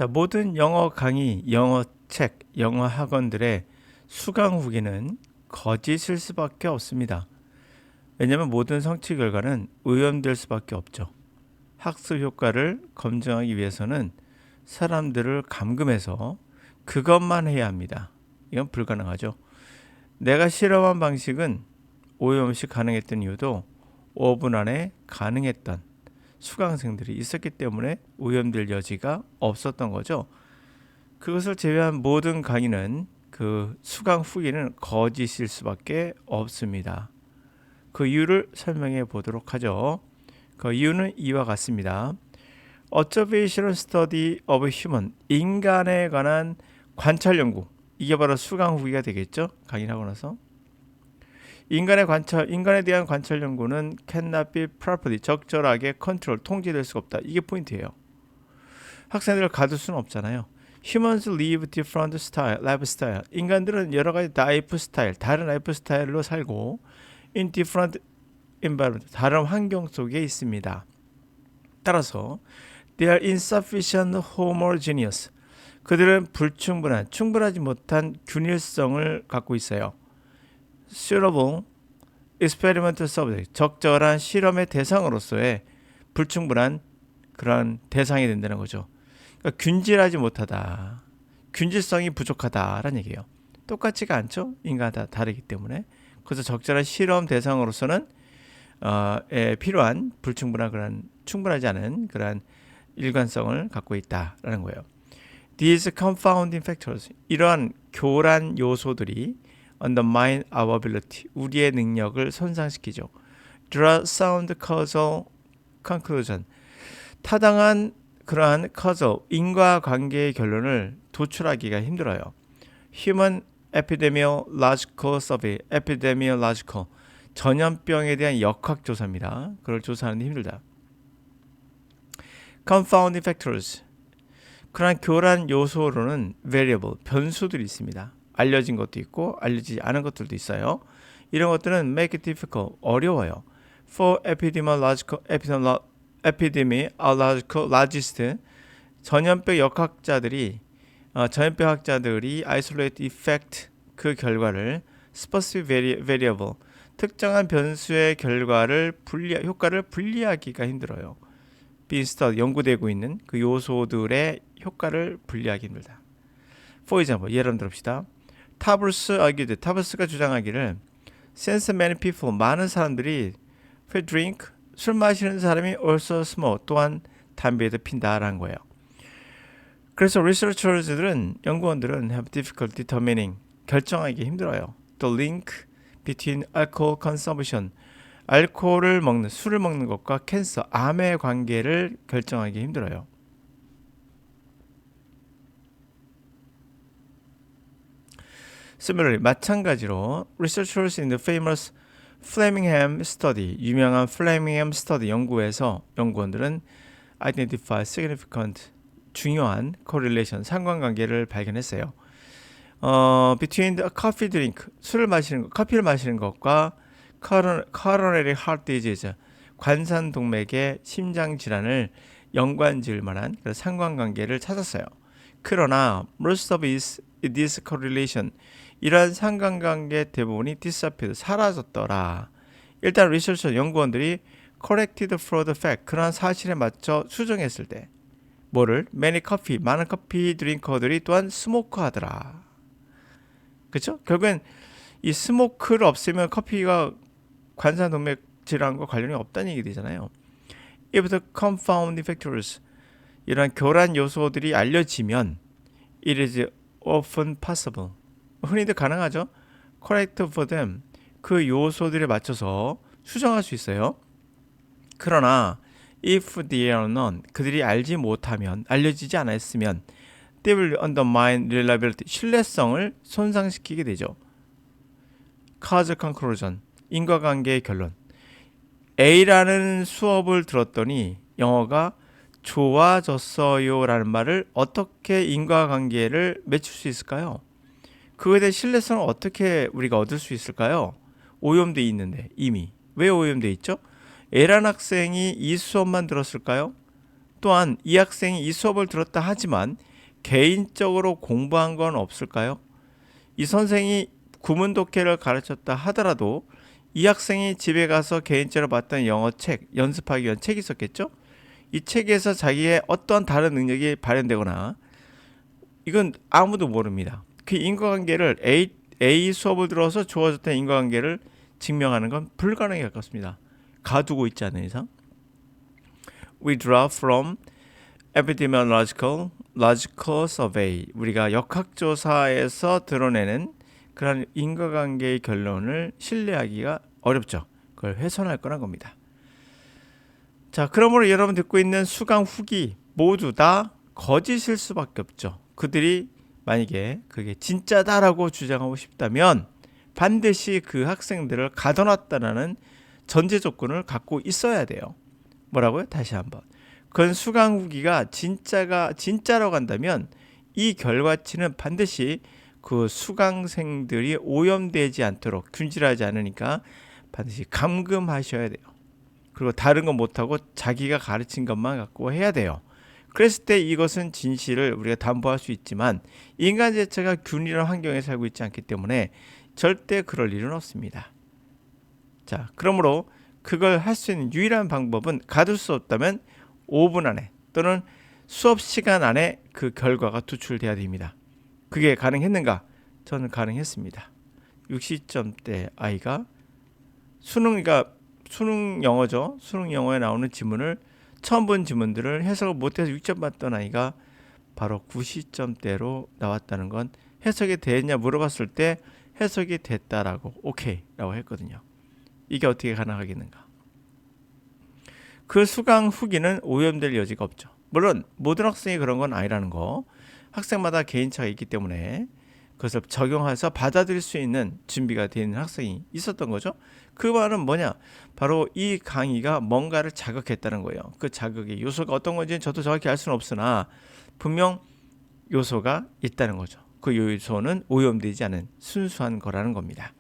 자, 모든 영어 강의, 영어 책, 영어 학원들의 수강 후기는 거짓일 수밖에 없습니다. 왜냐하면 모든 성취 결과는 오염될 수밖에 없죠. 학습 효과를 검증하기 위해서는 사람들을 감금해서 그것만 해야 합니다. 이건 불가능하죠. 내가 실험한 방식은 오염 없이 가능했던 이유도 5분 안에 가능했던 수강생들이 있었기 때문에 오염될 여지가 없었던 거죠. 그것을 제외한 모든 강의는 그 수강 후기는 거짓일 수밖에 없습니다. 그 이유를 설명해 보도록 하죠. 그 이유는 이와 같습니다. Observational Study of Human, 인간에 관한 관찰 연구. 이게 바로 수강 후기가 되겠죠. 강의를 하고 나서. 인간에 대한 관찰 연구는 cannot be properly, 적절하게 컨트롤, 통제될 수가 없다. 이게 포인트예요. 학생들을 가둘 수는 없잖아요. Humans live different life style. 인간들은 여러 가지 라이프 스타일, 다른 라이프 스타일로 살고 in different environment, 다른 환경 속에 있습니다. 따라서 they are insufficient homogeneous. 그들은 불충분한, 충분하지 못한 균일성을 갖고 있어요. suitable experimental subject, 적절한 실험의 대상으로서의 불충분한 그런 대상이 된다는 거죠. 그러니까 균질하지 못하다, 균질성이 부족하다라는 얘기예요. 똑같지가 않죠. 인간 다 다르기 때문에. 그래서 적절한 실험 대상으로서는 필요한 불충분한 그런 충분하지 않은 그런 일관성을 갖고 있다라는 거예요. These confounding factors, 이러한 교란 요소들이 undermine our ability, 우리의 능력을 손상시키죠. Draw sound causal conclusion, 타당한 그러한 causal, 인과관계의 결론을 도출하기가 힘들어요. Human Epidemiological Survey, Epidemiological, 전염병에 대한 역학조사입니다. 그걸 조사하는 데 힘들다. Confounding factors, 그러한 교란 요소로는 variable, 변수들이 있습니다. 알려진 것도 있고 알려지지 않은 것들도 있어요. 이런 것들은 make it difficult, 어려워요. For epidemiological logist, 전염병 역학자들이 전염병 학자들이 isolate effect, 그 결과를 specific variable, 특정한 변수의 결과를 효과를 분리하기가 힘들어요. being studied, 연구되고 있는 그 요소들의 효과를 분리하기 힘들다. For example, 예를 들읍시다. 타브스가 주장하기를 since many people, 많은 사람들이 who drink, 술 마시는 사람이 also smoke, 또한 담배도 핀다라는 거예요. 그래서 researchers들은, 연구원들은 have difficulty determining, 결정하기 힘들어요. The link between alcohol consumption, 알코올을 먹는, 술을 먹는 것과 캔서, 암의 관계를 결정하기 힘들어요. Similarly, 마찬가지로 researchers in the famous Framingham study, 유명한 Framingham study 연구에서 연구원들은 identify significant, 중요한 correlation, 상관관계를 발견했어요. Between the coffee drink, 커피를 마시는 것과 coronary heart disease, 관상동맥의 심장 질환을 연관지을 만한 그런 상관관계를 찾았어요. 그러나 most of this correlation, 이러한 상관관계 대부분이 disappeared, 사라졌더라. 일단 리서치 연구원들이 corrected for the fact, 그러한 사실에 맞춰 수정했을 때 뭐를? many coffee, 많은 커피 드링커들이 또한 스모크하더라. 그렇죠? 결국엔 이 스모크를 없애면 커피가 관상동맥 질환과 관련이 없다는 얘기 되잖아요. If the confounding factors, 이런 교란 요소들이 알려지면 it is often possible, 흔히들 가능하죠. correct for them, 그 요소들에 맞춰서 수정할 수 있어요. 그러나 if they are known, 그들이 알지 못하면, 알려지지 않았으면 they will undermine reliability, 신뢰성을 손상시키게 되죠. causal conclusion, 인과관계의 결론. A라는 수업을 들었더니 영어가 좋아졌어요 라는 말을 어떻게 인과관계를 맺힐 수 있을까요? 그거에 대한 신뢰성을 어떻게 우리가 얻을 수 있을까요? 오염돼 있는데 이미. 왜 오염돼 있죠? A라는 학생이 이 수업만 들었을까요? 또한 이 학생이 이 수업을 들었다 하지만 개인적으로 공부한 건 없을까요? 이 선생이 구문독해를 가르쳤다 하더라도 이 학생이 집에 가서 개인적으로 봤던 영어 책, 연습하기 위한 책이 있었겠죠? 이 책에서 자기의 어떤 다른 능력이 발현되거나 이건 아무도 모릅니다. 그 인과관계를 A 수업을 들어서 주어졌던 인과관계를 증명하는 건 불가능에 가깝습니다. 가두고 있지 않은 이상. We draw from epidemiological survey. 우리가 역학조사에서 드러내는 그런 인과관계의 결론을 신뢰하기가 어렵죠. 그걸 훼손할 거란 겁니다. 자, 그러므로 여러분 듣고 있는 수강 후기 모두 다 거짓일 수밖에 없죠. 그들이 만약에 그게 진짜다라고 주장하고 싶다면 반드시 그 학생들을 가둬놨다라는 전제 조건을 갖고 있어야 돼요. 뭐라고요? 다시 한번. 그건 수강 후기가 진짜라고 한다면 이 결과치는 반드시 그 수강생들이 오염되지 않도록 균질하지 않으니까 반드시 감금하셔야 돼요. 그리고 다른 건 못하고 자기가 가르친 것만 갖고 해야 돼요. 그랬을 때 이것은 진실을 우리가 담보할 수 있지만 인간 자체가 균일한 환경에 살고 있지 않기 때문에 절대 그럴 일은 없습니다. 자, 그러므로 그걸 할 수 있는 유일한 방법은 가둘 수 없다면 5분 안에 또는 수업 시간 안에 그 결과가 도출돼야 됩니다. 그게 가능했는가? 저는 가능했습니다. 60점대 아이가 수능 영어죠. 수능 영어에 나오는 지문을 처음 본 지문들을 해석을 못해서 6점 받던 아이가 바로 90점대로 나왔다는 건 해석이 됐냐 물어봤을 때 해석이 됐다라고 오케이라고 했거든요. 이게 어떻게 가능하겠는가? 그 수강 후기는 오염될 여지가 없죠. 물론 모든 학생이 그런 건 아니라는 거. 학생마다 개인차가 있기 때문에 그것을 적용해서 받아들일 수 있는 준비가 되는 학생이 있었던 거죠. 그 말은 뭐냐? 바로 이 강의가 뭔가를 자극했다는 거예요. 그 자극의 요소가 어떤 건지는 저도 정확히 알 수는 없으나 분명 요소가 있다는 거죠. 그 요소는 오염되지 않은 순수한 거라는 겁니다.